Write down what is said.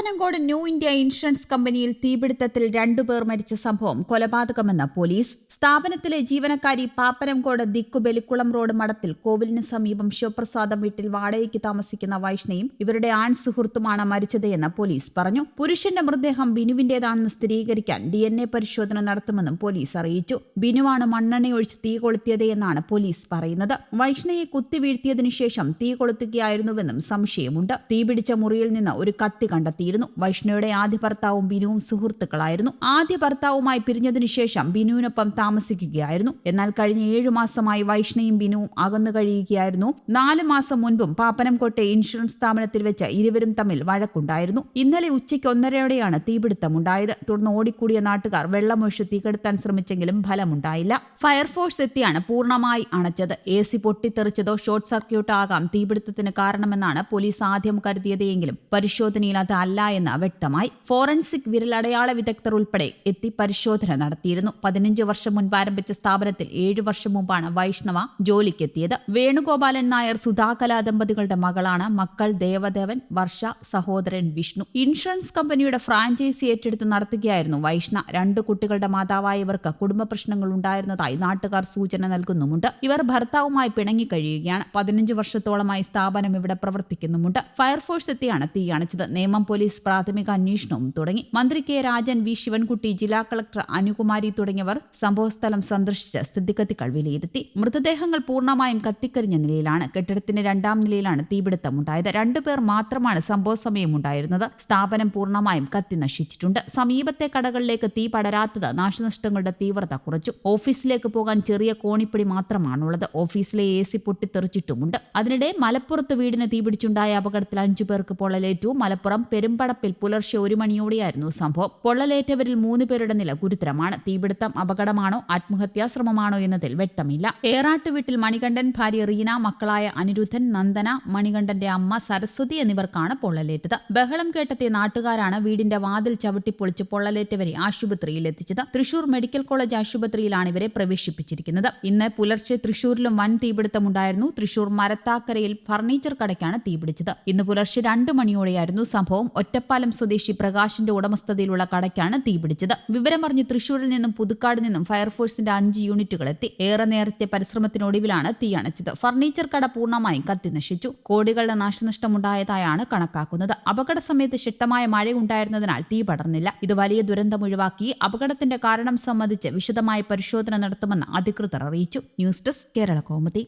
Pappanamcode new India insurance കമ്പനിയിൽ തീപിടുത്തത്തിൽ 2 പേർ മരിച്ച സംഭവം കൊലപാതകമെന്ന് പോലീസ്. സ്ഥാപനത്തിലെ ജീവനക്കാരി പാപ്പനംകോട് ദിക്കുബെലിക്കുളം റോഡ് മഠത്തിൽ കോവിലിന് സമീപം ശിവപ്രസാദം വീട്ടിൽ വാടകയ്ക്ക് താമസിക്കുന്ന വൈഷ്ണയും ഇവരുടെ ആൺ സുഹൃത്തുമാണ് മരിച്ചതെന്ന് പോലീസ് പറഞ്ഞു. പുരുഷന്റെ മൃതദേഹം ബിനുവിന്റേതാണെന്ന് സ്ഥിരീകരിക്കാൻ DNA പരിശോധന നടത്തുമെന്നും പോലീസ് അറിയിച്ചു. ബിനുവാണ് മണ്ണെണ്ണയൊഴിച്ച് തീ കൊളുത്തിയത് എന്നാണ് പോലീസ് പറയുന്നത്. വൈഷ്ണയെ കുത്തിവീഴ്ത്തിയതിനു ശേഷം തീ കൊളുത്തുകയായിരുന്നുവെന്നും സംശയമുണ്ട്. തീപിടിച്ച മുറിയിൽ നിന്ന് ഒരു കത്തി കണ്ടെത്തിയിരുന്നു. വൈഷ്ണയുടെ ആദ്യ ഭർത്താവും ബിനുവും സുഹൃത്തുക്കളായിരുന്നു. ആദ്യ ഭർത്താവുമായി പിരിഞ്ഞതിനു ശേഷം ബിനുവിനൊപ്പം താമസിക്കുകയായിരുന്നു. എന്നാൽ കഴിഞ്ഞ 7 മാസമായി വൈഷ്ണയും ബിനുവും അകന്നു കഴിയുകയായിരുന്നു. 4 മാസം മുൻപും പാപ്പനംകോട്ടെ ഇൻഷുറൻസ് സ്ഥാപനത്തിൽ വെച്ച് ഇരുവരും തമ്മിൽ വഴക്കുണ്ടായിരുന്നു. ഇന്നലെ ഉച്ചയ്ക്ക് 1:30യോടെയാണ് തീപിടുത്തമുണ്ടായത്. തുടർന്ന് ഓടിക്കൂടിയ നാട്ടുകാർ വെള്ളമൊഴിച്ച് തീകെടുത്താൻ ശ്രമിച്ചെങ്കിലും ഫലമുണ്ടായില്ല. ഫയർഫോഴ്സ് എത്തിയാണ് പൂർണ്ണമായി അണച്ചത്. AC പൊട്ടിത്തെറിച്ചതോ ഷോർട്ട് സർക്യൂട്ടോ ആകാം തീപിടുത്തത്തിന് കാരണമെന്നാണ് പോലീസ് ആദ്യം കരുതിയതെങ്കിലും പരിശോധനയിൽ അത് അല്ല എന്ന് വ്യക്തമായി. ഫോറൻസിക് വിരലടയാള വിദഗ്ധർ ഉൾപ്പെടെ എത്തി പരിശോധന നടത്തിയിരുന്നു. 15 വർഷം മുൻപ് ആരംഭിച്ച സ്ഥാപനത്തിൽ 7 വർഷം മുമ്പാണ് വൈഷ്ണവ ജോലിക്കെത്തിയത്. വേണുഗോപാലൻ നായർ സുധാകല ദമ്പതികളുടെ മകളാണ്. മക്കൾ ദേവദേവൻ, വർഷ, സഹോദരൻ വിഷ്ണു. ഇൻഷുറൻസ് കമ്പനിയുടെ ഫ്രാഞ്ചൈസി ഏറ്റെടുത്ത് നടത്തുകയായിരുന്നു വൈഷ്ണ. 2 കുട്ടികളുടെ മാതാവായ ഇവർക്ക് കുടുംബ പ്രശ്നങ്ങൾ ഉണ്ടായിരുന്നതായി നാട്ടുകാർ സൂചന നൽകുന്നുമുണ്ട്. ഇവർ ഭർത്താവുമായി പിണങ്ങിക്കഴിയുകയാണ്. 15 വർഷത്തോളമായി സ്ഥാപനം ഇവിടെ പ്രവർത്തിക്കുന്നുമുണ്ട്. ഫയർഫോഴ്സ് എത്തിയാണ് തീയണച്ചത്. നേമം പോലീസ് പ്രാഥമിക അന്വേഷണവും തുടങ്ങി. മന്ത്രി കെ രാജൻ, വി ശിവൻകുട്ടി, ജില്ലാ കളക്ടർ അനുകുമാരി തുടങ്ങിയവർ സംഭവസ്ഥലം സന്ദർശിച്ച് സ്ഥിതിഗതികൾ വിലയിരുത്തി. മൃതദേഹങ്ങൾ പൂർണ്ണമായും കത്തിക്കരിഞ്ഞ നിലയിലാണ്. കെട്ടിടത്തിന്റെ 2ാം നിലയിലാണ് തീപിടുത്തമുണ്ടായത്. 2 പേർ മാത്രമാണ് സംഭവ സമയമുണ്ടായിരുന്നത്. സ്ഥാപനം പൂർണ്ണമായും കത്തി നശിച്ചിട്ടുണ്ട്. സമീപത്തെ കടകളിലേക്ക് തീ പടരാത്തത് നാശനഷ്ടങ്ങളുടെ തീവ്രത കുറച്ചു. ഓഫീസിലേക്ക് പോകാൻ ചെറിയ കോണിപ്പടി മാത്രമാണുള്ളത്. ഓഫീസിലെ AC പൊട്ടിത്തെറിച്ചിട്ടുമുണ്ട്. അതിനിടെ മലപ്പുറത്ത് വീടിന് തീപിടിച്ചുണ്ടായ അപകടത്തിൽ 5 പേർക്ക് പൊള്ളലേറ്റു. മലപ്പുറം പെരുമ്പടപ്പിൽ പുലർച്ചെ 1 മണിയോടെയായിരുന്നു സംഭവം. പൊള്ളലേറ്റവരിൽ 3 പേരുടെ നില ഗുരുതരമാണ്. തീപിടുത്തം അപകടമാണോ ആത്മഹത്യാശ്രമമാണോ എന്നതിൽ വ്യക്തമില്ല. ഏറാട്ട് വീട്ടിൽ മണികണ്ഠൻ, ഭാര്യ റീന, മക്കളായ അനിരുദ്ധൻ, നന്ദന, മണികണ്ഠന്റെ അമ്മ സരസ്വതി എന്നിവർക്കാണ് പൊള്ളലേറ്റത്. ബഹളം കേട്ടെത്തിയ നാട്ടുകാരാണ് വീടിന്റെ വാതിൽ ചവിട്ടിപ്പൊളിച്ച് പൊള്ളലേറ്റവരെ ആശുപത്രിയിൽ എത്തിച്ചത്. തൃശൂർ മെഡിക്കൽ കോളേജ് ആശുപത്രിയിലാണ് ഇവരെ പ്രവേശിപ്പിച്ചിരിക്കുന്നത്. ഇന്ന് പുലർച്ചെ തൃശൂരിലും വൻ തീപിടുത്തമുണ്ടായിരുന്നു. തൃശൂർ മരത്താക്കരയിൽ ഫർണിച്ചർ കടയ്ക്കാണ് തീപിടിച്ചത്. ഇന്ന് പുലർച്ചെ 2 മണിയോടെയായിരുന്നു സംഭവം. ഒറ്റപ്പാലം സ്വദേശി പ്രകാശിന്റെ ഉടമസ്ഥതയിലുള്ള കടയ്ക്കാണ് തീപിടിച്ചത്. വിവരമറിഞ്ഞ് തൃശൂരിൽ നിന്നും പുതുക്കാട് നിന്നും ഫയർഫോഴ്സിന്റെ 5 യൂണിറ്റുകൾ എത്തി. ഏറെ നേരത്തെ പരിശ്രമത്തിനൊടുവിലാണ് തീയണച്ചത്. ഫർണിച്ചർ കട പൂർണ്ണമായും കത്തിനശിച്ചു. കോടികളുടെ നാശനഷ്ടമുണ്ടായതായാണ് കണക്കാക്കുന്നത്. അപകട സമയത്ത് ശക്തമായ മഴയുണ്ടായിരുന്നതിനാൽ തീ പടർന്നില്ല. ഇത് വലിയ ദുരന്തമൊഴിവാക്കി. അപകടത്തിന്റെ കാരണം സംബന്ധിച്ച് വിശദമായ പരിശോധന നടത്തുമെന്ന് അധികൃതർ അറിയിച്ചു. News desk Kerala Kaumudi.